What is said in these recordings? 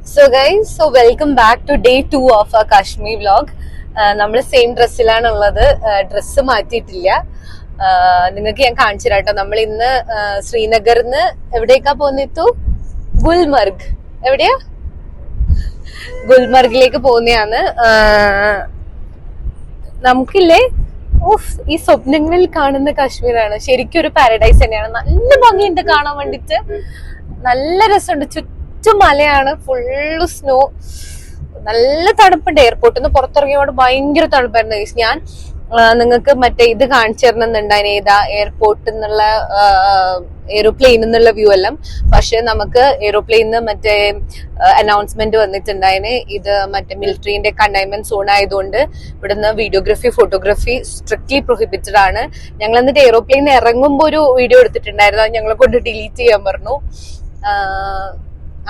So guys, welcome back to day 2 of our Kashmir vlog. നമ്മൾ same ഡ്രസ്സിലാണുള്ളത്. Dress മാറ്റിയിട്ടില്ല. നിങ്ങൾക്ക് ഞാൻ കാണിച്ചു തരാട്ടോ. നമ്മൾ ഇന്ന് ശ്രീനഗറിന്ന് എവിടേക്കാ പോന്നിത്തു? ഗുൽമർഗ്. എവിടെയാ? ഗുൽമർഗിലേക്ക് പോകുന്നതാണ്. നമുക്കില്ലേ ഈ സ്വപ്നങ്ങളിൽ കാണുന്ന കാശ്മീരാണ്. ശരിക്കും ഒരു പാരഡൈസ് തന്നെയാണ്. നല്ല ഭംഗിയുണ്ട് കാണാൻ വേണ്ടിട്ട്. നല്ല രസമുണ്ട്. ചുറ്റും മലയാണ്, ഫുള്ള് സ്നോ. നല്ല തണുപ്പുണ്ട്. എയർപോർട്ടിൽ നിന്ന് പുറത്തിറങ്ങിയോട് ഭയങ്കര തണുപ്പായിരുന്നു. ഞാൻ നിങ്ങൾക്ക് മറ്റേ ഇത് കാണിച്ചു തരണമെന്നുണ്ടായിരുന്നു, ഏതാ എയർപോർട്ടിൽ നിന്നുള്ള എയ്റോപ്ലെയിനിൽ നിന്നുള്ള വ്യൂ എല്ലാം. പക്ഷെ നമുക്ക് എയ്റോപ്ലെയിനിൽ മറ്റേ അനൗൺസ്മെന്റ് വന്നിട്ടുണ്ടായിന്, ഇത് മറ്റേ മിലിറ്ററിന്റെ കണ്ടെയ്ൻമെന്റ് സോൺ ആയതുകൊണ്ട് ഇവിടുന്ന് വീഡിയോഗ്രാഫി ഫോട്ടോഗ്രാഫി സ്ട്രിക്ട്ലി പ്രൊഹിബിറ്റഡ് ആണ്. ഞങ്ങൾ എന്നിട്ട് എയ്റോപ്ലെയിനിൽ ഇറങ്ങുമ്പോൾ ഒരു വീഡിയോ എടുത്തിട്ടുണ്ടായിരുന്നു, അത് ഞങ്ങളെ കൊണ്ട് ഡിലീറ്റ് ചെയ്യാൻ പറഞ്ഞു.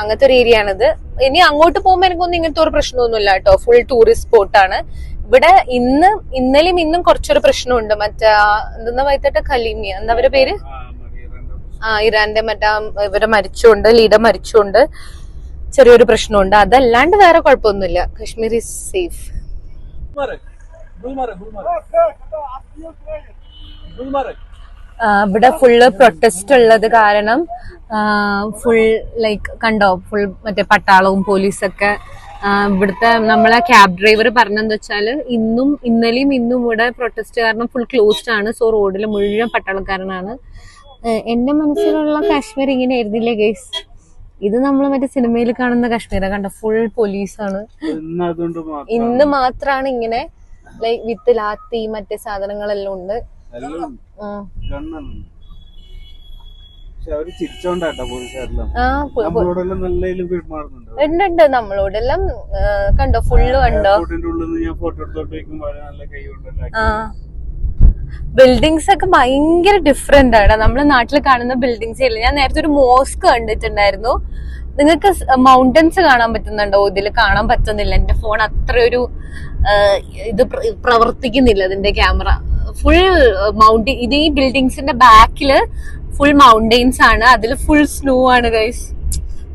അങ്ങനത്തെ ഒരു ഏരിയ ആണിത്. ഇനി അങ്ങോട്ട് പോകുമ്പോ എനിക്കൊന്നും ഇങ്ങനത്തെ ഒരു പ്രശ്നമൊന്നുമില്ല കേട്ടോ. ഫുൾ ടൂറിസ്റ്റ് സ്പോട്ടാണ് ഇവിടെ. ഇന്നലെയും ഇന്നും കുറച്ചൊരു പ്രശ്നമുണ്ട്. മറ്റേ എന്താ വൈകിട്ട് ഖലീമിയ എന്താ അവരുടെ പേര്, ഇറാന്റെ മറ്റേ ഇവരെ മരിച്ചുകൊണ്ട്, ലീഡർ മരിച്ചുകൊണ്ട് ചെറിയൊരു പ്രശ്നമുണ്ട്. അതല്ലാണ്ട് വേറെ കുഴപ്പമൊന്നുമില്ല. Kashmir is safe. ഇവിടെ ഫുള്ള് പ്രൊട്ടസ്റ്റ് ഉള്ളത് കാരണം ഫുൾ ലൈക്ക് കണ്ടോ, ഫുൾ മറ്റേ പട്ടാളവും പോലീസൊക്കെ. ഇവിടുത്തെ നമ്മളെ ക്യാബ് ഡ്രൈവർ പറഞ്ഞെന്ന് വെച്ചാല് ഇന്നലെയും ഇന്നും ഇവിടെ പ്രൊട്ടസ്റ്റ് കാരണം ഫുൾ ക്ലോസ്ഡ് ആണ്. സോ റോഡിൽ മുഴുവൻ പട്ടാളക്കാരനാണ്. എന്റെ മനസ്സിലുള്ള കാശ്മീർ ഇങ്ങനെ ആയിരുന്നില്ലേ ഗൈസ്? ഇത് നമ്മൾ മറ്റേ സിനിമയിൽ കാണുന്ന കാശ്മീരാ. കണ്ട ഫുൾ പോലീസാണ്. ഇന്ന് മാത്രാണ് ഇങ്ങനെ ലൈക്ക് വിത്ത് ലാത്തി മറ്റേ സാധനങ്ങളെല്ലാം ഉണ്ട്. ഉണ്ട് നമ്മളോടെല്ലാം കണ്ടോ, ഫുള്ള് കണ്ടോ. ബിൽഡിങ്സ് ഒക്കെ ഭയങ്കര ഡിഫറെന്റ് ആണ് നമ്മളെ നാട്ടിൽ കാണുന്ന ബിൽഡിങ്സേ ഇല്ല. ഞാൻ നേരത്തെ ഒരു മോസ്ക് കണ്ടിട്ടുണ്ടായിരുന്നു. നിങ്ങൾക്ക് മൗണ്ടൻസ് കാണാൻ പറ്റുന്നുണ്ടോ? ഇതിൽ കാണാൻ പറ്റുന്നില്ല. എന്റെ ഫോൺ അത്രയൊരു ഇത് പ്രവർത്തിക്കുന്നില്ല, ഇതിന്റെ ക്യാമറ. Full mountain. ഇത് ഈ ബിൽഡിങ്സിന്റെ ബാക്കില് ഫുൾ മൗണ്ടെയിൻസ് ആണ്, അതിൽ ഫുൾ സ്നോ ആണ് ഗൈസ്.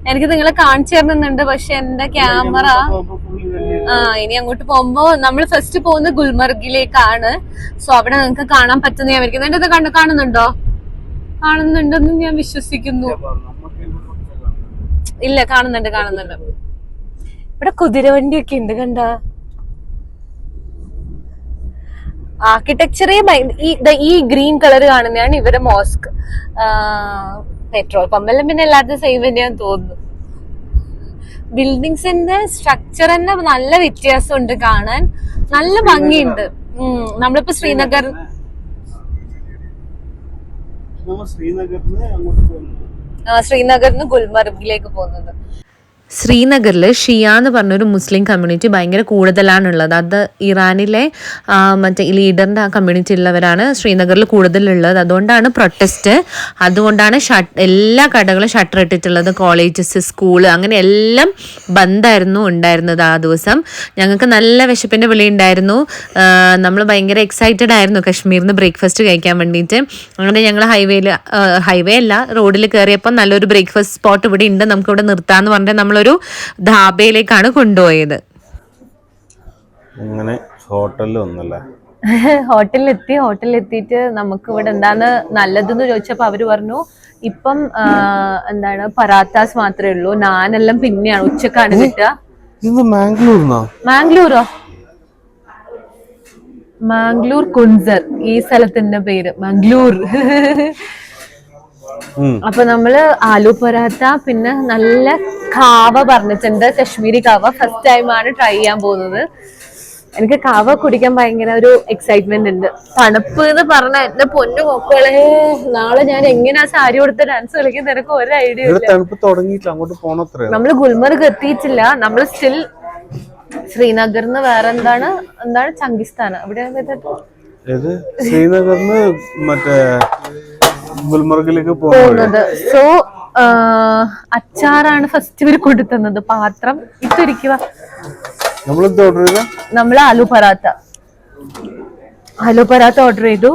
എനിക്ക് നിങ്ങളെ കാണിച്ചു തരുന്നുണ്ട്, പക്ഷെ എന്റെ ക്യാമറ ഇനി അങ്ങോട്ട് പോകുമ്പോ നമ്മൾ ഫസ്റ്റ് പോകുന്നത് ഗുൽമർഗിലേക്കാണ്. സോ അവിടെ നിങ്ങൾക്ക് കാണാൻ പറ്റുന്ന ഞാൻ വിചാരിക്കുന്നു. എന്റെ ഇത് കാണുന്നുണ്ടോ? കാണുന്നുണ്ടെന്ന് ഞാൻ വിശ്വസിക്കുന്നു. ഇല്ല, കാണുന്നുണ്ട്. ഇവിടെ കുതിരവണ്ടിയൊക്കെ ഉണ്ട്, കണ്ട. ആർക്കിടെക്ചറേ ഈ ഗ്രീൻ കളർ കാണുന്നതാണ് ഇവരെ മോസ്ക്. പെട്രോൾ പമ്പെല്ലാം പിന്നെ എല്ലാവർക്കും സെയിം തന്നെയാന്ന് തോന്നുന്നു. ബിൽഡിങ്സിന്റെ സ്ട്രക്ചർ തന്നെ നല്ല വ്യത്യാസമുണ്ട് കാണാൻ. നല്ല ഭംഗിയുണ്ട്. നമ്മളിപ്പോ ശ്രീനഗറിന് ഗുൽമർഗിലേക്ക് പോകുന്നത്. ശ്രീനഗറിൽ ഷിയ എന്ന് പറഞ്ഞൊരു മുസ്ലിം കമ്മ്യൂണിറ്റി ഭയങ്കര കൂടുതലാണുള്ളത്. അത് ഇറാനിലെ മറ്റേ ലീഡറിൻ്റെ ആ കമ്മ്യൂണിറ്റി ഉള്ളവരാണ് ശ്രീനഗറിൽ കൂടുതലുള്ളത്. അതുകൊണ്ടാണ് പ്രൊട്ടസ്റ്റ്. അതുകൊണ്ടാണ് എല്ലാ കടകളും ഷട്ടർ ഇട്ടിട്ടുള്ളത്. കോളേജസ്, സ്കൂള്, അങ്ങനെ എല്ലാം ബന്ധായിരുന്നു ഉണ്ടായിരുന്നത് ആ ദിവസം. ഞങ്ങൾക്ക് നല്ല വിശപ്പിൻ്റെ വിളി ഉണ്ടായിരുന്നു. നമ്മൾ ഭയങ്കര എക്സൈറ്റഡ് ആയിരുന്നു കശ്മീരിൽ നിന്ന് ബ്രേക്ക്ഫാസ്റ്റ് കഴിക്കാൻ വേണ്ടിയിട്ട്. അങ്ങനെ ഞങ്ങൾ ഹൈവേ അല്ല, റോഡിൽ കയറിയപ്പോൾ നല്ലൊരു ബ്രേക്ക്ഫാസ്റ്റ് സ്പോട്ട് ഇവിടെ ഉണ്ട്, നമുക്കിവിടെ നിർത്താമെന്ന് പറഞ്ഞിട്ട് നമ്മളൊരു ധാബയിലേക്കാണ് കൊണ്ടുപോയത്. ഹോട്ടലിലെത്തിയിട്ട് നമുക്ക് ഇവിടെ എന്താണ് നല്ലതെന്ന് ചോദിച്ചപ്പോ അവര് പറഞ്ഞു ഇപ്പം എന്താണ് പറാത്താസ് മാത്രമേ ഉള്ളൂ, നാനെല്ലാം പിന്നെയാണ് ഉച്ചക്കാണ് കിട്ടുക. മാംഗ്ലൂർ കുൻസർ ഈ സ്ഥലത്തിന്റെ പേര് മാംഗ്ലൂർ. അപ്പൊ നമ്മള് ആലു പൊറാത്ത പിന്നെ നല്ല കാവ പറഞ്ഞിട്ടുണ്ട്, കശ്മീരി കാവ. ഫസ്റ്റ് ടൈമാണ് ട്രൈ ചെയ്യാൻ പോകുന്നത്. എനിക്ക് കാവ കുടിക്കാൻ ഭയങ്കര ഒരു എക്സൈറ്റ്മെന്റ് ഉണ്ട്. തണുപ്പ് എന്ന് പറഞ്ഞ എന്റെ പൊന്നു മക്കളെ, നാളെ ഞാൻ എങ്ങനെയാ സാരി കൊടുത്ത് ഡാൻസ് കളിക്കുന്ന നിനക്ക് ഒരു ഐഡിയ ഇല്ല. നമ്മള് ഗുൽമർഗ് എത്തിയിട്ടില്ല. നമ്മള് സ്റ്റിൽ ശ്രീനഗറിന്ന് വേറെ എന്താണ് ചങ്കിസ്ഥാൻ അവിടെ ശ്രീനഗറിന് മറ്റേ ഗുൽമർഗിലേക്ക് പോകുന്നത്. സോ അച്ചാറാണ് ഫസ്റ്റ് ഇവർ കൊടുത്തുന്നത്. പാത്രം ഇട്ടിരിക്കുക. നമ്മള് ആലു പറാത്ത ഓർഡർ ചെയ്തു.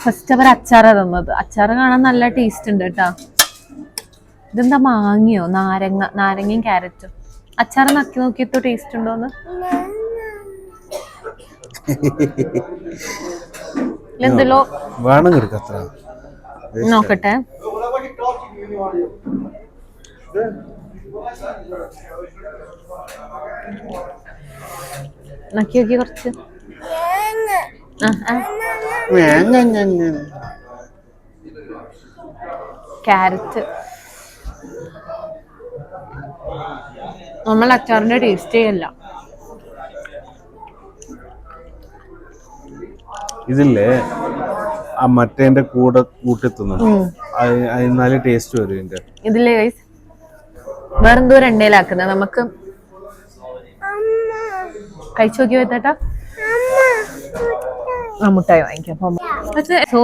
ഫസ്റ്റ് അവർ അച്ചാറാ തന്നത്. അച്ചാറ് കാണാൻ നല്ല ടേസ്റ്റ് ഉണ്ട് കേട്ടാ. ഇതെന്താ മാങ്ങയോ? നാരങ്ങയും ക്യാരറ്റും. അച്ചാറ് നക്കി നോക്കിയപ്പോ ടേസ്റ്റ് ഉണ്ടോന്ന് എന്തല്ലോ നോക്കട്ടെ. നക്കി നോക്കി കുറച്ച്. ക്യാരറ്റ് നമ്മൾ അച്ചാറിന്റെ ടേസ്റ്റേ അല്ല. ഇതില്ലേ ആ മറ്റേന്റെ കൂടെ കൂട്ടിത്തുന്നു, അതിനാല് ടേസ്റ്റ് വരും ഇതിന്റെ. ഇതില്ലേ ഗൈസ് വേറെന്തോരം എണ്ണയിലാക്കുന്നത്. നമുക്ക് കഴിച്ചു നോക്കി വെത്തേട്ടാ. മുട്ടായി വാങ്ങിക്കാം. സോ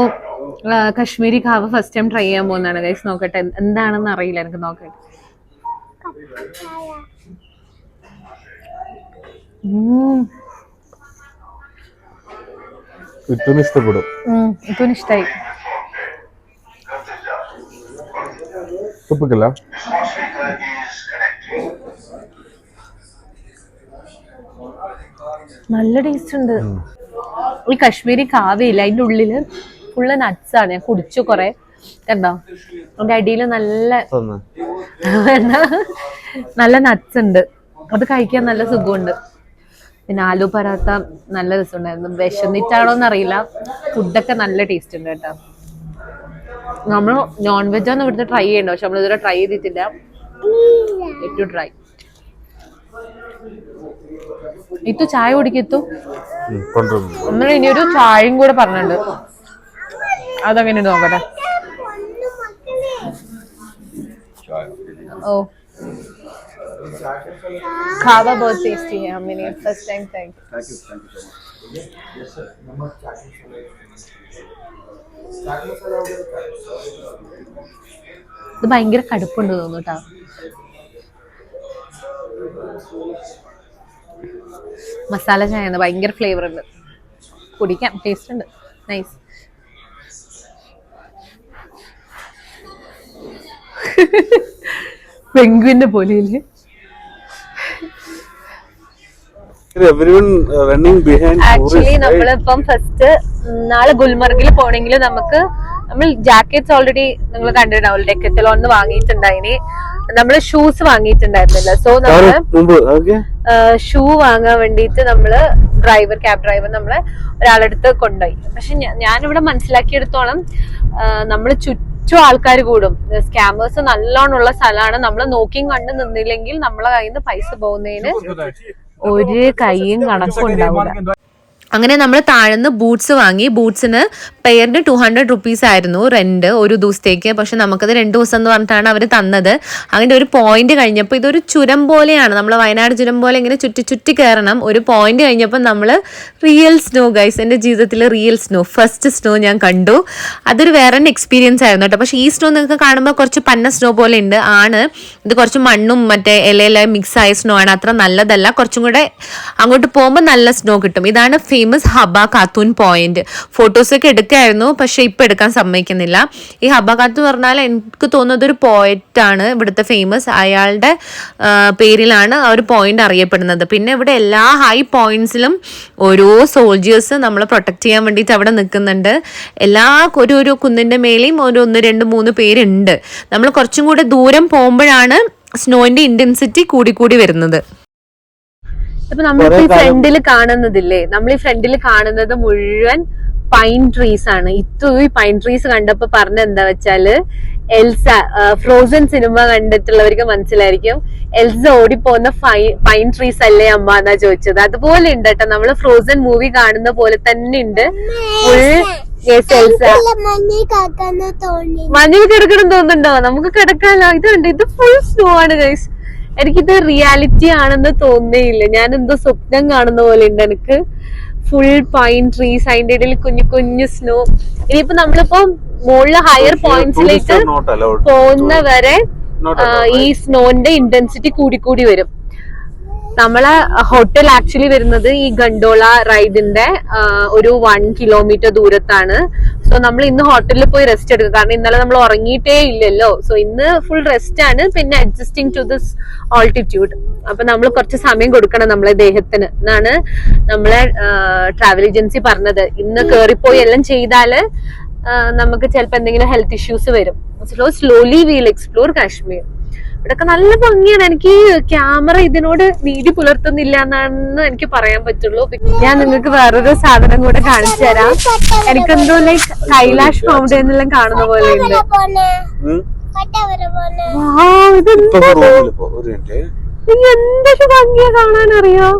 കശ്മീരി കാവ് ഫസ്റ്റ് ടൈം ട്രൈ ചെയ്യാൻ പോകുന്നതാണ് ഗൈസ്. നോക്കട്ടെ എന്താണെന്ന് അറിയില്ല എനിക്ക്. നോക്കട്ടെ. ഇഷ്ടപ്പെടും. ഇപ്പം ഇഷ്ടായി. നല്ല ടേസ്റ്റ് ഉണ്ട്. ഈ കശ്മീരി കാവയില്ല, അതിന്റെ ഉള്ളില് ഫുള്ള് നട്ട്സ് ആണ്. ഞാൻ കുടിച്ചു കൊറേ. കണ്ടോ അതിന്റെ അടിയില് നല്ല നട്ട്സ് ഉണ്ട്. അത് കഴിക്കാൻ നല്ല സുഖമുണ്ട്. പിന്നെ ആലു പരാത്ത നല്ല രസമുണ്ടായിരുന്നു. വിശന്നിട്ടാണോന്ന് അറിയില്ല, ഫുഡൊക്കെ നല്ല ടേസ്റ്റ് ഉണ്ട് കേട്ടോ. നമ്മൾ നോൺ വെജ് ആണ് ഇവിടുത്തെ ട്രൈ ചെയ്യണ്ട, പക്ഷെ നമ്മൾ ഇതുവരെ ട്രൈ ചെയ്തിട്ടില്ല. ഏറ്റവും ട്രൈ. ഇത്തു ചായ കുടിക്കത്തു. നമ്മൾ ഇനിയൊരു ചായയും കൂടെ പറഞ്ഞിട്ടുണ്ട്, അതങ്ങനെ നോക്കട്ടെ. ഓ खावा बहुत टेस्टी है. मैंने फर्स्ट टाइम ट्राई. ഇത് ഭയങ്കര കടുപ്പുണ്ട് തോന്നുന്നു കേട്ടോ. മസാല ചായ ഭയങ്കര ഫ്ലേവർ ഉണ്ട്. കുടിക്കാം, ടേസ്റ്റ് ഉണ്ട്. നൈസ്. പെൻഗ്വിന്റെ പോലെയില്ലേ. ആക്ച്വലി നമ്മളിപ്പം ഫസ്റ്റ് നാളെ ഗുൽമർഗിൽ പോണെങ്കിൽ നമ്മൾ ജാക്കറ്റ്സ് ഓൾറെഡി നിങ്ങൾ കണ്ടിട്ടുണ്ടാവും. ഡെക്കത്തലോന്ന് വാങ്ങിയിട്ടുണ്ടായിന്. നമ്മള് ഷൂസ് വാങ്ങിയിട്ടുണ്ടായിരുന്നില്ല. സോ നമ്മള് ഷൂ വാങ്ങാൻ വേണ്ടിയിട്ട് നമ്മള് ക്യാബ് ഡ്രൈവർ നമ്മളെ ഒരാളെടുത്ത് കൊണ്ടുപോയി. പക്ഷെ ഞാനിവിടെ മനസ്സിലാക്കിയെടുത്തോളം നമ്മള് ചുറ്റും ആൾക്കാർ കൂടും. സ്കാമേഴ്സ് നല്ലോണം ഉള്ള സ്ഥലമാണ്. നമ്മൾ നോക്കിയും കണ്ടു നിന്നില്ലെങ്കിൽ നമ്മളെ കയ്യിൽ നിന്ന് പൈസ പോകുന്നതിന് ഒരു കൈയും കണക്കുണ്ടാവില്ല. അങ്ങനെ നമ്മൾ താഴ്ന്ന് ബൂട്ട്സ് വാങ്ങി. ബൂട്ട്സിന് പെയറിന് 200 rupees ആയിരുന്നു റെന്റ് ഒരു ദിവസത്തേക്ക്. പക്ഷെ നമുക്കത് 2 ദിവസം എന്ന് പറഞ്ഞിട്ടാണ് അവർ തന്നത്. അങ്ങനെ ഒരു പോയിന്റ് കഴിഞ്ഞപ്പോൾ, ഇതൊരു ചുരം പോലെയാണ്, നമ്മൾ വയനാട് ചുരം പോലെ ഇങ്ങനെ ചുറ്റി കയറണം. ഒരു പോയിന്റ് കഴിഞ്ഞപ്പോൾ നമ്മൾ റിയൽ സ്നോ ഗൈസ്, എൻ്റെ ജീവിതത്തിൽ റിയൽ സ്നോ, ഫസ്റ്റ് സ്നോ ഞാൻ കണ്ടു. അതൊരു വേറെ എക്സ്പീരിയൻസ് ആയിരുന്നു കേട്ടോ. പക്ഷേ ഈ സ്നോ നിങ്ങൾക്ക് കാണുമ്പോൾ കുറച്ച് പന്ന സ്നോ പോലെ ഉണ്ട്. ഇത് കുറച്ച് മണ്ണും മറ്റേ ഇലയെല്ലാം മിക്സ് ആയ സ്നോ ആണ്. അത്ര നല്ലതല്ല. കുറച്ചും കൂടെ അങ്ങോട്ട് പോകുമ്പോൾ നല്ല സ്നോ കിട്ടും. ഇതാണ് ഫേമസ് ഹബ ഖാത്തൂൻ പോയിന്റ്. ഫോട്ടോസൊക്കെ എടുക്കായിരുന്നു, പക്ഷെ ഇപ്പം എടുക്കാൻ സമ്മതിക്കുന്നില്ല. ഈ ഹബ ഖാത്തൂൻ പറഞ്ഞാൽ എനിക്ക് തോന്നുന്നത് ഒരു പോയറ്റാണ് ഇവിടുത്തെ ഫേമസ്. അയാളുടെ പേരിലാണ് ആ ഒരു പോയിന്റ് അറിയപ്പെടുന്നത്. പിന്നെ ഇവിടെ എല്ലാ ഹൈ പോയിന്റ്സിലും ഓരോ സോൾജേഴ്സ് നമ്മളെ പ്രൊട്ടക്ട് ചെയ്യാൻ വേണ്ടിയിട്ട് അവിടെ നിൽക്കുന്നുണ്ട്. എല്ലാ ഒരു കുന്നിന്റെ മേലെയും 1, 2, 3 പേരുണ്ട്. നമ്മൾ കുറച്ചും കൂടെ ദൂരം പോകുമ്പോഴാണ് സ്നോയിന്റെ ഇന്റൻസിറ്റി കൂടി വരുന്നത്. ഇപ്പൊ നമ്മളിപ്പോ ഈ ഫ്രണ്ടിൽ കാണുന്നതില്ലേ, നമ്മൾ ഈ ഫ്രണ്ടിൽ കാണുന്നത് മുഴുവൻ പൈൻ ട്രീസ് ആണ്. ഈ പൈൻ ട്രീസ് കണ്ടപ്പോ പറഞ്ഞ എന്താ വെച്ചാല്, എൽസ ഫ്രോസൺ സിനിമ കണ്ടിട്ടുള്ളവർക്ക് മനസ്സിലായിരിക്കും. എൽസ ഓടിപ്പോകുന്ന പൈൻ ട്രീസ് അല്ലേ അമ്മ എന്നാ ചോദിച്ചത്. അതുപോലെ ഉണ്ട് കേട്ടോ, നമ്മള് ഫ്രോസൺ മൂവി കാണുന്ന പോലെ തന്നെ ഉണ്ട്. മഞ്ഞിൽ കിടക്കണം തോന്നുന്നുണ്ടോ? നമുക്ക് കിടക്കാനോ. ഇതുണ്ട്, ഇത് ഫുൾ സ്നോ ആണ് ഗൈസ്. എനിക്കിത് റിയാലിറ്റി ആണെന്ന് തോന്നുന്നേയില്ല. ഞാൻ എന്തോ സ്വപ്നം കാണുന്ന പോലെ ഉണ്ട്. എനിക്ക് ഫുൾ പൈൻ ട്രീസ്, അതിന്റെ ഇടയിൽ കുഞ്ഞു സ്നോ. ഇനിയിപ്പോ നമ്മളിപ്പോ മുകളിലെ ഹയർ പോയിന്റ്സിലേക്ക് പോകുന്നവരെ ഈ സ്നോന്റെ ഇന്റൻസിറ്റി കൂടി വരും. നമ്മളെ ഹോട്ടൽ ആക്ച്വലി വരുന്നത് ഈ ഗണ്ടോള റൈഡിന്റെ ഒരു 1 കിലോമീറ്റർ ദൂരത്താണ്. സോ നമ്മൾ ഇന്ന് ഹോട്ടലിൽ പോയി റെസ്റ്റ് എടുക്കും, കാരണം ഇന്നലെ നമ്മൾ ഉറങ്ങിയിട്ടേ ഇല്ലല്ലോ. സോ ഇന്ന് ഫുൾ റെസ്റ്റ് ആണ്, പിന്നെ അഡ്ജസ്റ്റിംഗ് ടു ദിസ് ഓൾട്ടിറ്റ്യൂഡ്. അപ്പൊ നമ്മൾ കുറച്ച് സമയം കൊടുക്കണം നമ്മളെ ദേഹത്തിന് എന്നാണ് നമ്മളെ ട്രാവൽ ഏജൻസി പറഞ്ഞത്. ഇന്ന് കേറിപ്പോയി എല്ലാം ചെയ്താല് നമുക്ക് ചിലപ്പോ എന്തെങ്കിലും ഹെൽത്ത് ഇഷ്യൂസ് വരും. So slowly wheel explore Kashmir. ഇവിടൊക്കെ നല്ല ഭംഗിയാണ്. എനിക്ക് ക്യാമറ ഇതിനോട് നീതി പുലർത്തുന്നില്ല എന്നാണ് എനിക്ക് പറയാൻ പറ്റുള്ളൂ. ഞാൻ നിങ്ങൾക്ക് വേറൊരു സാധനം കൂടെ കാണിച്ചു തരാം. എനിക്കെന്തോ ലൈക്ക് കൈലാഷ് മൗണ്ടെയ്ൻ എല്ലാം കാണുന്ന പോലെ ഉണ്ട്. എന്തൊക്കെ ഭംഗിയാ കാണാനറിയോ.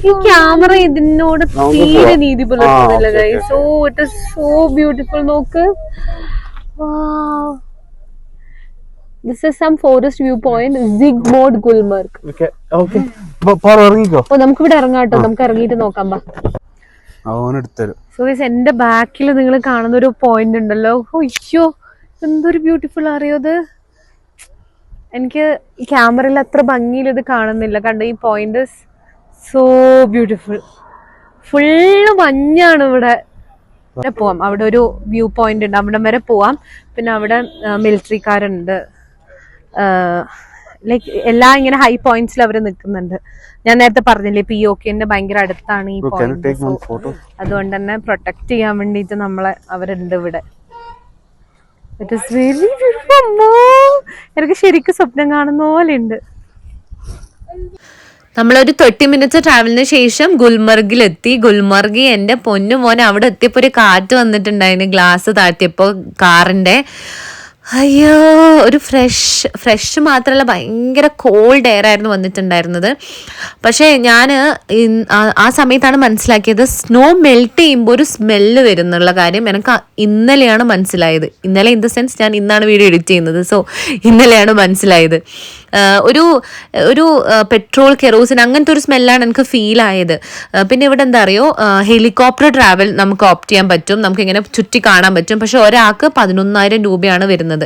ഈ ക്യാമറ ഇതിനോട് തീരെ നീതി പുലർത്തുന്നില്ല guys. So it is so beautiful. നോക്ക്, this is some forest viewpoint, Zigmod Gulmarg. Okay ഇറങ്ങിക്കോ. ഓ നമുക്ക് ഇവിടെ ഇറങ്ങാം കേട്ടോ. നമുക്ക് ഇറങ്ങിയിട്ട് നോക്കാം. സോ ഗൈസ്, എന്റെ ബാക്കിൽ നിങ്ങൾ കാണുന്ന ഒരു പോയിന്റ് ഉണ്ടല്ലോ. അയ്യോ എന്തൊരു ബ്യൂട്ടിഫുൾ അറിയോ. എനിക്ക് ഈ ക്യാമറയിൽ അത്ര ഭംഗിയിൽ ഇത് കാണുന്നില്ല. കണ്ടോ, ഈ പോയിന്റ് സോ ബ്യൂട്ടിഫുൾ. ഫുള്ള് മഞ്ഞാണ് ഇവിടെ. പോവാം, അവിടെ ഒരു വ്യൂ പോയിന്റ് ഉണ്ട്, അവിടെ വരെ പോവാം. പിന്നെ അവിടെ മിലിറ്ററിക്കാരുണ്ട്. ലൈക്ക് എല്ലാ ഇങ്ങനെ ഹൈ പോയിന്റ്സിൽ അവര് നിൽക്കുന്നുണ്ട്. ഞാൻ നേരത്തെ പറഞ്ഞില്ലേ POKന്റെ ഭയങ്കര അടുത്താണ് ഈ പോയിന്റ്. അതുകൊണ്ട് തന്നെ പ്രൊട്ടക്ട് ചെയ്യാൻ വേണ്ടിട്ട് നമ്മളെ അവരുണ്ട് ഇവിടെ. It is really beautiful. എനിക്ക് ശരിക്കും സ്വപ്നം കാണുന്ന പോലെ ഉണ്ട്. നമ്മളൊരു 30 മിനിറ്റ്സ് ട്രാവലിന് ശേഷം ഗുൽമർഗിലെത്തി. ഗുൽമർഗ് എന്റെ പൊന്നു മോനെ, അവിടെ എത്തിയപ്പോ ഒരു കാറ്റ് വന്നിട്ടുണ്ടായിരുന്നു ഗ്ലാസ് താഴ്ത്തിയപ്പോ കാറിന്റെ. അയ്യോ, ഒരു ഫ്രഷ് മാത്രമല്ല, ഭയങ്കര കോൾഡ് എയർ ആയിരുന്നു വന്നിട്ടുണ്ടായിരുന്നത്. പക്ഷേ ഞാൻ ആ സമയത്താണ് മനസ്സിലാക്കിയത് സ്നോ മെൽറ്റ് ചെയ്യുമ്പോൾ ഒരു സ്മെല്ല് വരുന്നുള്ള കാര്യം എനിക്ക് ഇന്നലെയാണ് മനസ്സിലായത്. ഇന്നലെ ഇൻ ദ സെൻസ് ഞാൻ ഇന്നാണ് വീഡിയോ എഡിറ്റ് ചെയ്യുന്നത്. സോ ഇന്നലെയാണ് മനസ്സിലായത്. ഒരു പെട്രോൾ, കെറോസിൻ അങ്ങനത്തെ ഒരു സ്മെല്ലാണ് എനിക്ക് ഫീൽ ആയത്. പിന്നെ ഇവിടെ എന്താ അറിയോ, ഹെലികോപ്റ്റർ ട്രാവൽ നമുക്ക് ഓപ്റ്റ് ചെയ്യാൻ പറ്റും. നമുക്ക് ഇങ്ങനെ ചുറ്റി കാണാൻ പറ്റും. പക്ഷെ ഒരാൾക്ക് 11,000 രൂപയാണ് വരുന്നത്.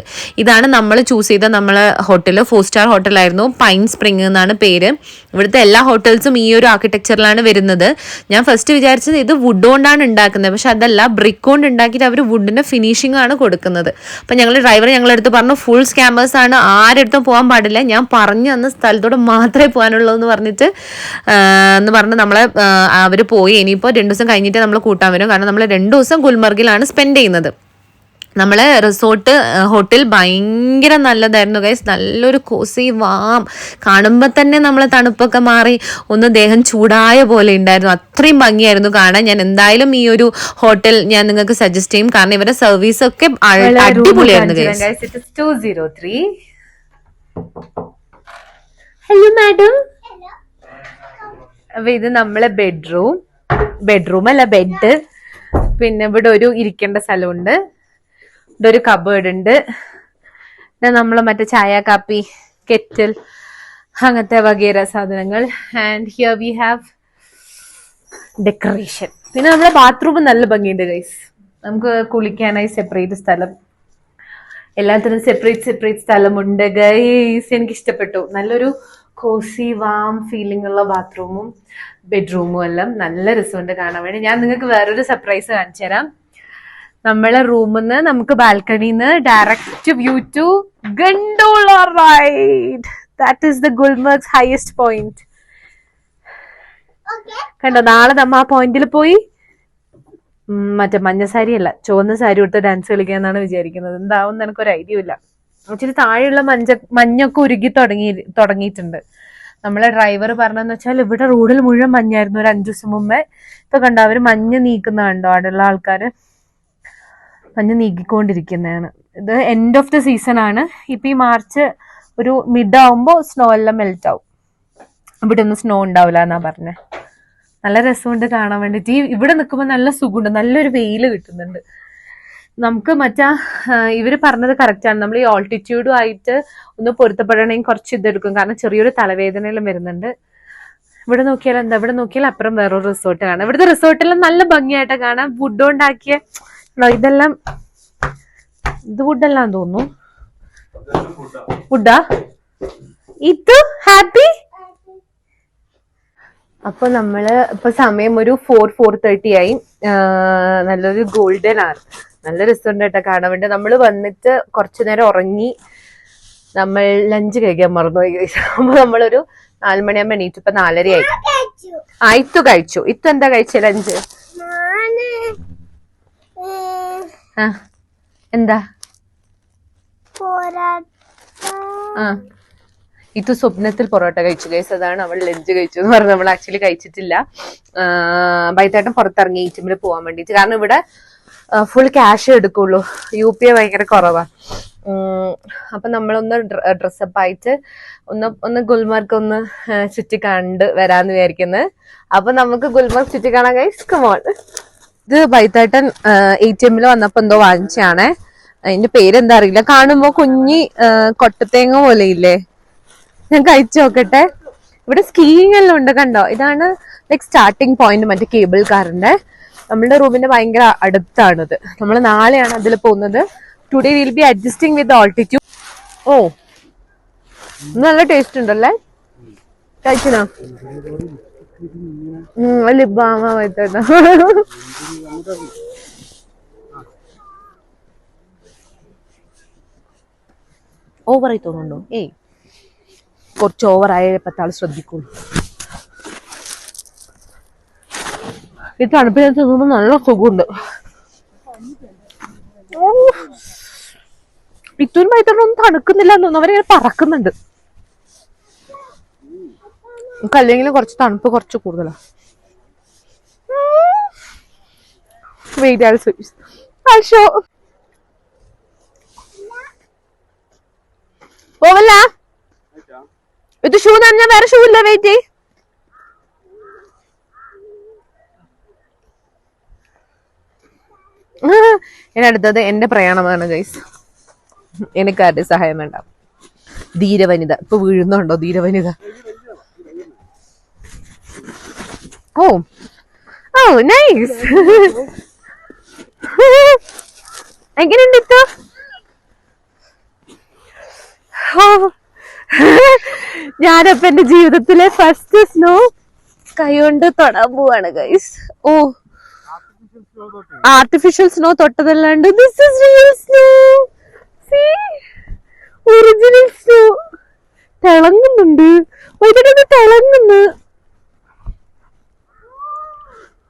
ഇതാണ് നമ്മൾ ചൂസ് ചെയ്ത നമ്മളെ ഹോട്ടൽ. 4 സ്റ്റാർ ഹോട്ടലായിരുന്നു. പൈൻ സ്പ്രിംഗ് എന്നാണ് പേര്. ഇവിടുത്തെ എല്ലാ ഹോട്ടൽസും ഈ ഒരു ആർക്കിടെക്ചറിലാണ് വരുന്നത്. ഞാൻ ഫസ്റ്റ് വിചാരിച്ചത് ഇത് വുഡ് കൊണ്ടാണ് ഉണ്ടാക്കുന്നത്. പക്ഷെ അതല്ല, ബ്രിക്ക് കൊണ്ട് ഉണ്ടാക്കിയിട്ട് അവർ വുഡിന്റെ ഫിനിഷിംഗ് ആണ് കൊടുക്കുന്നത്. അപ്പം ഡ്രൈവർ ഞങ്ങളടുത്ത് പറഞ്ഞു ഫുൾ സ്കാമേഴ്സ് ആണ്, ആരെടുത്തും പോകാൻ പാടില്ല, ഞാൻ പറഞ്ഞു തന്ന സ്ഥലത്തോടെ മാത്രമേ പോകാനുള്ളൂ എന്ന് പറഞ്ഞിട്ട് നമ്മളെ അവർ പോയി. ഇനിയിപ്പോൾ 2 ദിവസം കഴിഞ്ഞിട്ട് നമ്മൾ കൂട്ടാൻ വരും. കാരണം നമ്മൾ 2 ദിവസം ഗുൽമർഗിലാണ് സ്പെൻഡ് ചെയ്യുന്നത്. നമ്മളെ ഹോട്ടൽ ഭയങ്കര നല്ലതായിരുന്നു ഗൈസ്. നല്ലൊരു കോസി വാം, കാണുമ്പോൾ തന്നെ നമ്മളെ തണുപ്പൊക്കെ മാറി ഒന്ന് ദേഹം ചൂടായ പോലെ ഉണ്ടായിരുന്നു. അത്രയും ഭംഗിയായിരുന്നു കാണാൻ. ഞാൻ എന്തായാലും ഈ ഒരു ഹോട്ടൽ ഞാൻ നിങ്ങൾക്ക് സജസ്റ്റ് ചെയ്യും, കാരണം ഇവരുടെ സർവീസ് ഒക്കെ അടിപൊളിയായിരുന്നു ഗൈസ്. 203. Hello madam. അപ്പൊ ഇത് നമ്മളെ ബെഡ്റൂം അല്ല, ബെഡ്. പിന്നെ ഇവിടെ ഒരു ഇരിക്കേണ്ട സ്ഥലമുണ്ട്. ഇവിടെ ഒരു കബേർഡ് ഉണ്ട്. നമ്മള് മറ്റേ ചായ, കാപ്പി, കെറ്റിൽ, അങ്ങനത്തെ വകേര സാധനങ്ങൾ. And here we have decoration. പിന്നെ നമ്മളെ ബാത്റൂം നല്ല ഭംഗിയുണ്ട് ഗൈസ്. നമുക്ക് കുളിക്കാനായി സെപ്പറേറ്റ് സ്ഥലം, എല്ലാത്തിനും സെപ്പറേറ്റ് സ്ഥലമുണ്ട് ഗൈസ്. എനിക്ക് ഇഷ്ടപ്പെട്ടു. നല്ലൊരു കോസി വാം ഫീലിംഗ് ഉള്ള ബാത്റൂമും ബെഡ്റൂമും എല്ലാം നല്ല രസമുണ്ട് കാണാൻ വേണ്ടി. ഞാൻ നിങ്ങൾക്ക് വേറൊരു സർപ്രൈസ് കാണിച്ചു തരാം. നമ്മളെ റൂമിൽ നിന്ന് നമുക്ക് ബാൽക്കണിന്ന് direct view to gondola ride. That is the Gulmarg's highest point. കണ്ടോ, നാളെ നമ്മ ആ പോയിന്റിൽ പോയി മറ്റേ മഞ്ഞ സാരി അല്ല, ചുവന്ന സാരി കൊടുത്ത് ഡാൻസ് കളിക്കാന്നാണ് വിചാരിക്കുന്നത്. എന്താവും എനിക്കൊരു ഐഡിയ ഇല്ല. ഇച്ചിരി താഴെയുള്ള മഞ്ഞൊക്കെ ഉരുകി തുടങ്ങിയിട്ടുണ്ട്. നമ്മളെ ഡ്രൈവർ പറഞ്ഞതെന്ന് വെച്ചാൽ ഇവിടെ റോഡിൽ മുഴുവൻ മഞ്ഞായിരുന്നു ഒരു 5 ദിവസം മുമ്പേ. ഇപ്പൊ കണ്ടോ, അവര് മഞ്ഞ് നീക്കുന്ന കണ്ടോ, അവിടെയുള്ള ആൾക്കാര് മഞ്ഞ് നീക്കിക്കൊണ്ടിരിക്കുന്നതാണ്. ഇത് എൻഡ് ഓഫ് ദ സീസൺ ആണ്. ഇപ്പൊ ഈ മാർച്ച് ഒരു മിഡ് ആവുമ്പോ സ്നോ എല്ലാം മെൽറ്റ് ആവും. ഇവിടെ ഒന്നും സ്നോ ഉണ്ടാവില്ല എന്നാ പറഞ്ഞേ. നല്ല രസമുണ്ട് കാണാൻ വേണ്ടിട്ട്. ഇവിടെ നിൽക്കുമ്പോൾ നല്ല സുഖമുണ്ട്, നല്ലൊരു വെയില് കിട്ടുന്നുണ്ട് നമുക്ക്. ഇവര് പറഞ്ഞത് കറക്റ്റ് ആണ്. നമ്മൾ ഈ ഓൾട്ടിറ്റ്യൂഡും ആയിട്ട് ഒന്ന് പൊരുത്തപ്പെടണമെങ്കിൽ കുറച്ച് ഇതെടുക്കും, കാരണം ചെറിയൊരു തലവേദനയെല്ലാം വരുന്നുണ്ട്. ഇവിടെ നോക്കിയാൽ എന്താ, ഇവിടെ നോക്കിയാൽ അപ്പുറം വേറൊരു റിസോർട്ട് കാണാം. ഇവിടുത്തെ റിസോർട്ടെല്ലാം നല്ല ഭംഗിയായിട്ട് കാണാം. വുഡ് കൊണ്ടാക്കിയ ഇതെല്ലാം, ഇത് വുഡെല്ലാം തോന്നുന്നു. വുഡാ ഇതു ഹാപ്പി. അപ്പൊ നമ്മള് ഇപ്പൊ സമയം ഒരു 4:30 ആയി. നല്ലൊരു ഗോൾഡൻ ആർ, നല്ല രസമുണ്ട് കേട്ടോ കാണാൻ വേണ്ടി. നമ്മള് വന്നിട്ട് കുറച്ചു നേരം ഉറങ്ങി, നമ്മൾ ലഞ്ച് കഴിക്കാൻ മറന്നുപോയി. അപ്പൊ നമ്മളൊരു 4 മണിയാകുമ്പോ എണീറ്റ്. ഇപ്പൊ 4:30 ആയി. ഇത്തു കഴിച്ചു. ഇത്തു എന്താ കഴിച്ച ലഞ്ച്? എന്താ? ഇത് സ്വപ്നത്തിൽ പൊറോട്ട കഴിച്ചു ഗൈസ്. അതാണ് അവൾ ലഞ്ച് കഴിച്ചു എന്ന് പറഞ്ഞത്. നമ്മൾ ആക്ച്വലി കഴിച്ചിട്ടില്ല. ബൈത്തേട്ടൻ പുറത്തിറങ്ങി ഈറ്റിമിൽ പോകാൻ വേണ്ടിട്ട്. കാരണം ഇവിടെ ഫുൾ ക്യാഷ് എടുക്കുള്ളൂ, UPI ഭയങ്കര കുറവാ. അപ്പൊ നമ്മളൊന്ന് ഡ്രസ്സപ്പ് ആയിട്ട് ഒന്ന് ഗുൽമർഗ് ഒന്ന് ചുറ്റി കണ്ട് വരാന്ന് വിചാരിക്കുന്നത്. അപ്പൊ നമുക്ക് ഗുൽമർഗ് ചുറ്റി കാണാൻ ഗൈസ്, കമോൺ. ഇത് ബൈത്തേട്ടൻ ATM വന്നപ്പോ എന്തോ വാങ്ങിച്ചാണേ. അതിന്റെ പേരെന്താ അറിയില്ല. കാണുമ്പോ കുഞ്ഞി കൊട്ടത്തേങ്ങ പോലെ ഇല്ലേ? ഞാൻ കഴിച്ചു നോക്കട്ടെ. ഇവിടെ സ്കീയിങ് എല്ലാം ഉണ്ട്, കണ്ടോ? ഇതാണ് ലൈക് സ്റ്റാർട്ടിങ് പോയിന്റ് മറ്റേ കേബിൾ കാറിന്റെ. നമ്മളുടെ റൂമിന്റെ ഭയങ്കര അടുത്താണിത്. നമ്മൾ നാളെയാണ് അതിൽ പോകുന്നത്. Today will be adjusting with altitude. ഓ, നല്ല ടേസ്റ്റ് ഉണ്ടല്ലേ? കഴിച്ചോ? ലിബാമ വൈത്തേട്ട ഓവറായി തോന്നുന്നുണ്ടോ? ഏയ്, കുറച്ച് ഓവറായ പത്താൾ ശ്രദ്ധിക്കുള്ളൂ. ഈ തണുപ്പിനെ തിന്നുമ്പോ നല്ല സുഖമുണ്ട്. പിത്തൂരും വൈത്തണൊന്നും തണുക്കുന്നില്ല എന്ന് തോന്നുന്നു. അവരിങ്ങനെ പറക്കുന്നുണ്ട്. നമുക്ക് അല്ലെങ്കിലും കുറച്ച് തണുപ്പ് കുറച്ച് കൂടുതലാണ്. പോവല്ല. ഇത് ഷൂ തന്നെ, വേറെ ഷൂ ഇല്ല. വെയിറ്റ്. ഇനി അടുത്തത് എന്റെ പ്രയാണമാണ് ഗൈസ്. എനിക്കാരുടെ സഹായം വേണ്ട. ധീരവനിത ഇപ്പൊ വീഴുന്നുണ്ടോ? ധീരവനിത. ഓ ഓ നൈസ്. എങ്ങനെയുണ്ട് ഇപ്പൊ? ഞാനപ്പൊ എന്റെ ജീവിതത്തിലെ ഫസ്റ്റ് സ്നോ കൈകൊണ്ട് തൊടാൻ പോവാണ് ഗൈസ്. ഓ, ആർട്ടിഫിഷ്യൽ സ്നോ തൊട്ടതല്ലാണ്ട് this is real snow. See, original snow. തിളങ്ങുന്നുണ്ട്, വൈകിട്ട് തിളങ്ങുന്നു.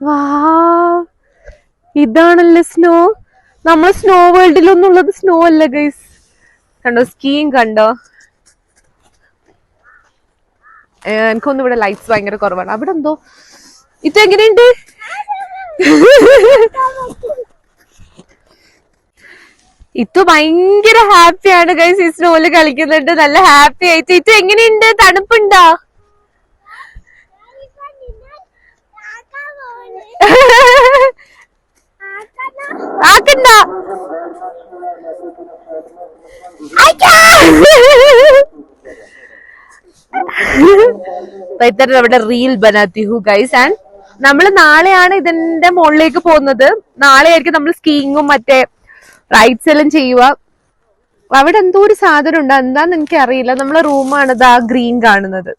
വാ, ഇതാണല്ലേ സ്നോ. നമ്മളെ സ്നോ വേൾഡിലൊന്നുള്ളത് സ്നോ അല്ല ഗൈസ്. കണ്ടോ സ്കീയിങ് കണ്ടോ? എനിക്കൊന്നും ഇവിടെ ലൈറ്റ്സ് ഭയങ്കര കുറവാണ്. അവിടെ എന്തോ. ഇത് എങ്ങനെയുണ്ട്? ഇത് ഭയങ്കര ഹാപ്പിയാണ് ഗൈസ്. ഈ സ്നോയില് കളിക്കുന്നുണ്ട്, നല്ല ഹാപ്പി ആയിട്ട്. ഇത് എങ്ങനെയുണ്ട്? തണുപ്പുണ്ടോ? ആക്കണ്ട. അവിടെ റീൽ ബനാത്തി ഹു ഗൈസ്. ആൻഡ് നമ്മള് നാളെയാണ് ഇതിന്റെ മുകളിലേക്ക് പോകുന്നത്. നാളെ ആയിരിക്കും നമ്മൾ സ്കീയിങ്ങും മറ്റേ റൈഡ്സ് എല്ലാം ചെയ്യുക. അവിടെ എന്തോ ഒരു സാധനം ഉണ്ട്, എന്താന്ന് എനിക്ക് അറിയില്ല. നമ്മളെ റൂമാണ് ഇതാ ഗ്രീൻ കാണുന്നത്.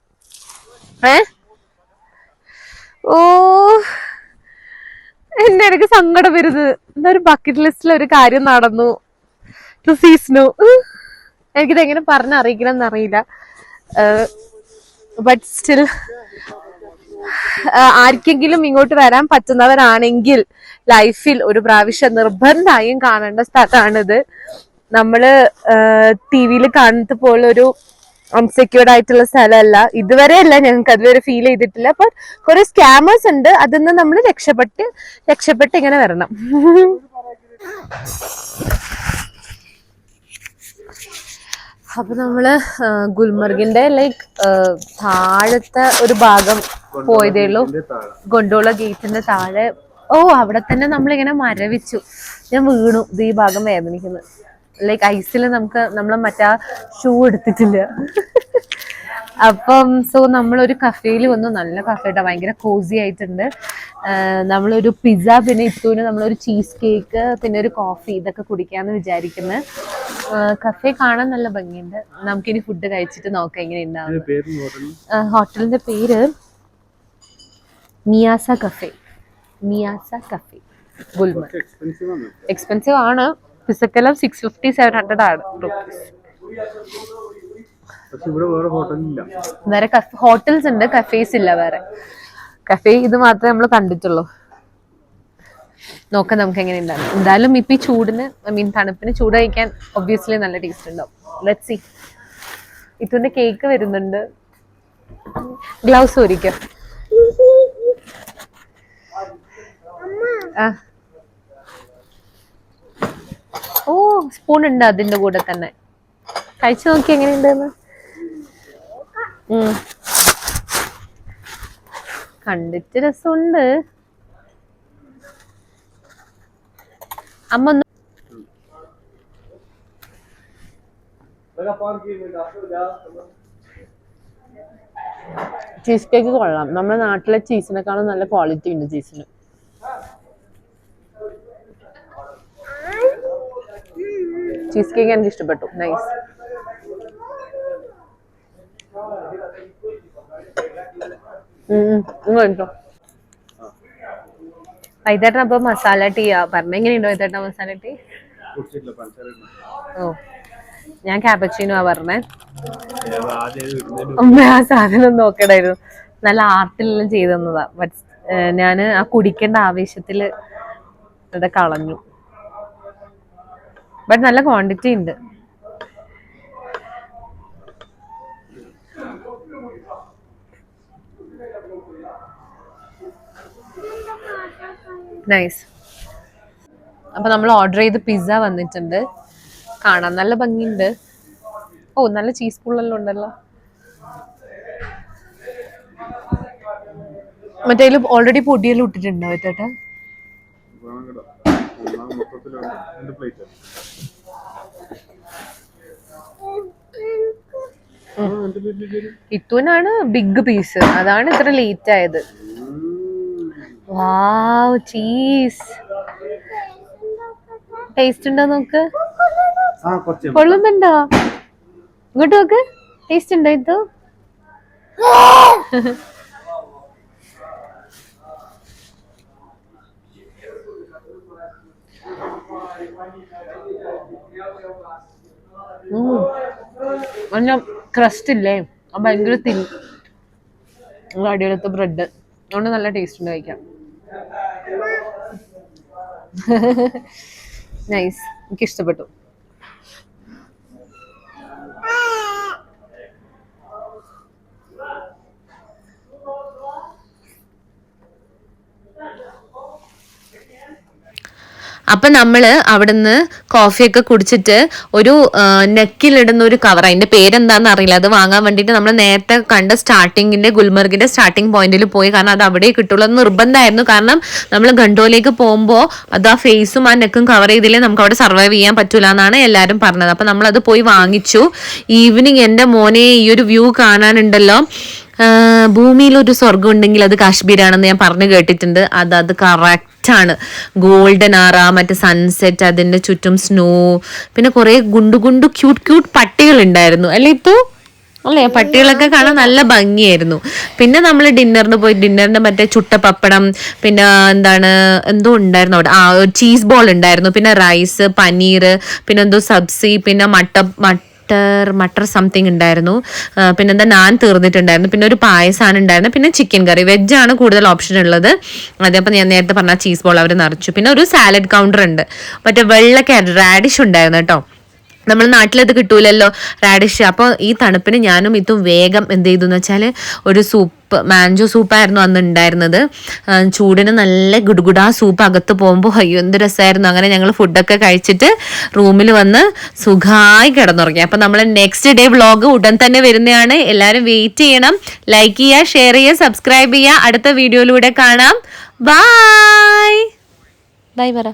ഓ, എന്റെ ഇടയ്ക്ക് സങ്കടം വരുന്നത്. എന്താ ഒരു ബക്കറ്റ് ലിസ്റ്റിൽ ഒരു കാര്യം നടന്നു. സീസ്നോ. എനിക്കിത് എങ്ങനെ പറഞ്ഞറിയിക്കണം എന്നറിയില്ല. ബട്ട് സ്റ്റിൽ ആർക്കെങ്കിലും ഇങ്ങോട്ട് വരാൻ പറ്റുന്നവരാണെങ്കിൽ ലൈഫിൽ ഒരു പ്രാവശ്യം നിർബന്ധമായും കാണേണ്ട സ്ഥലമാണിത്. നമ്മള് TV കാണുന്നത് പോലെ ഒരു അൺസെക്യൂർഡ് ആയിട്ടുള്ള സ്ഥലമല്ല. ഇതുവരെ അല്ല, ഞങ്ങൾക്ക് അതുവരെ ഫീൽ ചെയ്തിട്ടില്ല. അപ്പൊ കുറെ സ്കാമേഴ്സ് ഉണ്ട്, അതിൽ നിന്ന് നമ്മൾ രക്ഷപ്പെട്ട് ഇങ്ങനെ വരണം. അപ്പൊ നമ്മള് ഗുൽമർഗിന്റെ ലൈക്ക് താഴത്തെ ഒരു ഭാഗം പോയതേ ഉള്ളൂ. ഗൊണ്ടോള ഗേറ്റിന്റെ താഴെ. ഓ, അവിടെ തന്നെ നമ്മളിങ്ങനെ മരവിച്ചു. ഞാൻ വീണു. ഇത് ഈ ഭാഗം വേദനിക്കുന്നു. ലൈക്ക് ഐസിൽ നമ്മള് മറ്റാ ഷൂ എടുത്തിട്ടില്ല. അപ്പം നമ്മളൊരു കഫേയിൽ വന്നു. നല്ല കഫേട്ടാ, ഭയങ്കര കോസി ആയിട്ടുണ്ട്. നമ്മളൊരു പിസ്സ, പിന്നെ ഇത്തൂന് നമ്മളൊരു ചീസ് കേക്ക്, പിന്നെ ഒരു കോഫി, ഇതൊക്കെ കുടിക്കാന്ന് വിചാരിക്കുന്നത്. കഫേ കാണാൻ നല്ല ഭംഗിയുണ്ട്. നമുക്കിനി ഫുഡ് കഴിച്ചിട്ട് നോക്കാം എങ്ങനെ ഉണ്ടാവും. ഹോട്ടലിന്റെ പേര് മിയാസ കഫേ. മിയാസ കഫേ ഗുൽമർഗ്. എക്സ്പെൻസീവ് ആണ്. പിസക്കെല്ലാം 650-700 ആണ് റുപ്പീസ്. വേറെ ഹോട്ടൽസ് ഉണ്ട്, കഫേസ് ഇല്ല. വേറെ കഫേ ഇത് മാത്രമേ നമ്മൾ കണ്ടിട്ടുള്ളൂ. നോക്കാം നമുക്ക് എങ്ങനെ ഉണ്ടാവും. എന്തായാലും ഇപ്പൊ ഈ ചൂടിന് തണുപ്പിന് ചൂട് കഴിക്കാൻ ഒബ്വിയസ്ലി നല്ല ടേസ്റ്റ് ഉണ്ടാവും. Let's see. ഇതിന്റെ കേക്ക് വരുന്നുണ്ട്. ഗ്ലൗസ് ഒരിക്കാം. ഓ സ്പൂൺ ഉണ്ട് അതിന്റെ കൂടെ തന്നെ. കഴിച്ചു നോക്കി എങ്ങനെയുണ്ടെന്ന്. കണ്ടിട്ട് രസമുണ്ട്. അമ്മ ചീസ് കേക്ക് കൊള്ളാം. നമ്മുടെ നാട്ടിലെ ചീസിനെക്കാളും നല്ല ക്വാളിറ്റി ഉണ്ട് ചീസിന്. ചീസ് കേക്ക് എനിക്ക് ഇഷ്ടപ്പെട്ടു. നൈസ്. കേട്ടോ വൈതേട്ടൻ അപ്പൊ മസാല ടീ പറഞ്ഞ എങ്ങനെയുണ്ടോ വൈതേട്ട മസാല ടീ? ഓ ഞാൻ ക്യാപച്ചീനോ പറഞ്ഞേ. അമ്മ ആ സാധനം നോക്കണായിരുന്നു. നല്ല ആർട്ടിലെല്ലാം ചെയ്തു തന്നതാ. ബട്ട് ഞാന് ആ കുടിക്കേണ്ട ആവേശത്തില് അത് കളഞ്ഞു. ബട്ട് നല്ല ക്വാണ്ടിറ്റി ഉണ്ട്. നൈസ്. അപ്പൊ നമ്മൾ ഓർഡർ ചെയ്ത് പിസ്സ വന്നിട്ടുണ്ട്. കാണാൻ നല്ല ഭംഗിയുണ്ട്. ഓ നല്ല ചീസ് പുള്ളെല്ലാം ഉണ്ടല്ലോ. മറ്റേ ഓൾറെഡി പൊടിയെല്ലാം ഇട്ടിട്ടുണ്ടോ ചേട്ടാ? ഇത്തൂനാണ് ബിഗ് പീസ്. അതാണ് ഇത്ര ലേറ്റ് ആയത്. വാവ് ചീസ്. ടേസ്റ്റ് ഉണ്ടോ നോക്ക്. കൊള്ളുന്നുണ്ടോ? ഇങ്ങോട്ട് നോക്ക്. ടേസ്റ്റ് ഉണ്ടോ ഇത്? ക്രസ്റ്റ് ഇല്ലേ ഭയങ്കര തിൻ. അടിയിലത്തെ ബ്രെഡ് അതുകൊണ്ട് നല്ല ടേസ്റ്റ് ഉണ്ട് കഴിക്കാം. നൈസ്. എനിക്ക് ഇഷ്ടപ്പെട്ടു. അപ്പം നമ്മൾ അവിടുന്ന് കോഫിയൊക്കെ കുടിച്ചിട്ട് ഒരു നെക്കിലിടുന്ന ഒരു കവർ, അതിൻ്റെ പേരെന്താണെന്ന് അറിയില്ല, അത് വാങ്ങാൻ വേണ്ടിയിട്ട് നമ്മൾ നേരത്തെ കണ്ട ഗുൽമർഗിൻ്റെ സ്റ്റാർട്ടിംഗ് പോയിന്റിൽ പോയി. കാരണം അത് അവിടെ കിട്ടുള്ളൂ എന്ന് നിർബന്ധമായിരുന്നു. കാരണം നമ്മൾ ഗണ്ടോയിലേക്ക് പോകുമ്പോൾ അത് ആ ഫേസും ആ നെക്കും കവർ ചെയ്തില്ലേ നമുക്ക് അവിടെ സർവൈവ് ചെയ്യാൻ പറ്റൂല എന്നാണ് എല്ലാവരും പറഞ്ഞത്. അപ്പം നമ്മളത് പോയി വാങ്ങിച്ചു. ഈവനിങ് എൻ്റെ മോനെ ഈ ഒരു വ്യൂ കാണാനുണ്ടല്ലോ. ഭൂമിയിൽ ഒരു സ്വർഗം ഉണ്ടെങ്കിൽ അത് കാശ്മീരാണെന്ന് ഞാൻ പറഞ്ഞു കേട്ടിട്ടുണ്ട്. അത് കറക്റ്റ് ആണ്. ഗോൾഡൻ ആറ, മറ്റേ സൺസെറ്റ്, അതിന്റെ ചുറ്റും സ്നോ, പിന്നെ കുറെ ഗുണ്ടു ക്യൂട്ട് പട്ടികൾ ഉണ്ടായിരുന്നു അല്ലെ ഇപ്പൊ? അല്ലേ, പട്ടികളൊക്കെ കാണാൻ നല്ല ഭംഗിയായിരുന്നു. പിന്നെ നമ്മൾ ഡിന്നറിന് മറ്റേ ചുട്ട പപ്പടം, പിന്നെ എന്തോ ഉണ്ടായിരുന്നു അവിടെ, ചീസ് ബോൾ ഉണ്ടായിരുന്നു, പിന്നെ റൈസ്, പനീർ, പിന്നെ എന്തോ സബ്സി, പിന്നെ മട്ടർ സംതിങ് ഉണ്ടായിരുന്നു, പിന്നെന്താ നാൻ തീർന്നിട്ടുണ്ടായിരുന്നു, പിന്നെ ഒരു പായസമാണ് ഉണ്ടായിരുന്നത്, പിന്നെ ചിക്കൻ കറി. വെജാണ് കൂടുതൽ ഓപ്ഷൻ ഉള്ളത്. അതേപ്പം ഞാൻ നേരത്തെ പറഞ്ഞ ചീസ് ബോൾ അവർ നിറച്ചു. പിന്നെ ഒരു സാലഡ് കൗണ്ടർ ഉണ്ട്. മറ്റേ വെള്ള റാഡിഷ് ഉണ്ടായിരുന്നു കേട്ടോ. നമ്മൾ നാട്ടിലത് കിട്ടൂലല്ലോ റാഡിഷ്. അപ്പോൾ ഈ തണുപ്പിന് ഞാനും ഇതും വേഗം എന്ത് ചെയ്തു എന്ന് വെച്ചാൽ ഒരു മാഞ്ചോ സൂപ്പായിരുന്നു അന്ന് ഉണ്ടായിരുന്നത്. ചൂടിന് നല്ല ഗുഡുഗുഡാ സൂപ്പ് അകത്ത് പോകുമ്പോൾ അയ്യോ എന്ത് രസമായിരുന്നു. അങ്ങനെ ഞങ്ങൾ ഫുഡൊക്കെ കഴിച്ചിട്ട് റൂമിൽ വന്ന് സുഖമായി കിടന്നുറങ്ങി. അപ്പം നമ്മൾ നെക്സ്റ്റ് ഡേ വ്ളോഗ് ഉടൻ തന്നെ വരുന്നതാണ്. എല്ലാവരും വെയിറ്റ് ചെയ്യണം. ലൈക്ക് ചെയ്യുക, ഷെയർ ചെയ്യുക, സബ്സ്ക്രൈബ് ചെയ്യുക. അടുത്ത വീഡിയോയിലൂടെ കാണാം. ബൈ ബൈ പറ.